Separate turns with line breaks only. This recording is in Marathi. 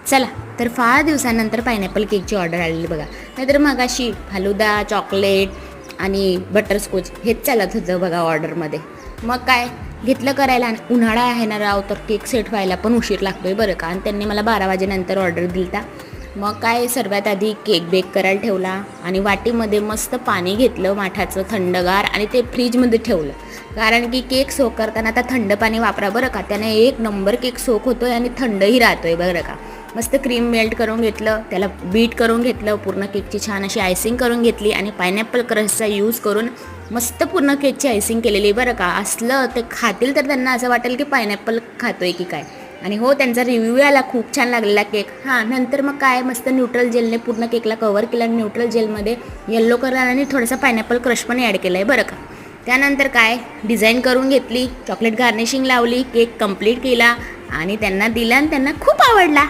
चला तर फार दिवसानंतर पायनॅपल केकची ऑर्डर आलेली बघा. नाहीतर मग अशी फालुदा, चॉकलेट आणि बटरस्कॉच हेच चालत होतं बघा ऑर्डरमध्ये. मग काय घेतलं करायला. आणि उन्हाळा आहे ना राव, तर केक सेट व्हायला पण उशीर लागतोय बरं का. आणि त्यांनी मला 12 वाजेनंतर ऑर्डर दिलता. मग काय सर्वात आधी केक बेक करायला ठेवला आणि वाटीमध्ये मस्त पाणी घेतलं माठाचं थंडगार आणि ते फ्रीजमध्ये ठेवलं. कारण की केक सोक करताना आता थंड पाणी वापरा बरं का. त्याने एक नंबर केक सोक होतोय आणि थंडही राहतोय बरं का. मस्त क्रीम मेल्ट करून घेतलं, त्याला बीट करून घेतलं, पूर्ण केकची छान अशी आयसिंग करून घेतली आणि पायनॅपल क्रशचा यूज करून मस्त पूर्ण केकची आयसिंग केलेली बरं का. असलं ते खातील तर त्यांना असं वाटेल की पायनॅपल खातोय की काय. आणि हो, त्यांचा रिव्ह्यू आला खूप छान लागलेला केक. हां, नंतर मग काय मस्त न्यूट्रल जेलने पूर्ण केकला कवर केलं आणि न्यूट्रल जेलमध्ये येल्लो कलर आणि थोडासा पायनॅपल क्रश पण ॲड केला आहे बरं का. त्यानंतर काय डिझाईन करून घेतली, चॉकलेट गार्निशिंग लावली, केक कंप्लीट केला आणि त्यांना दिला आणि त्यांना खूप आवडला.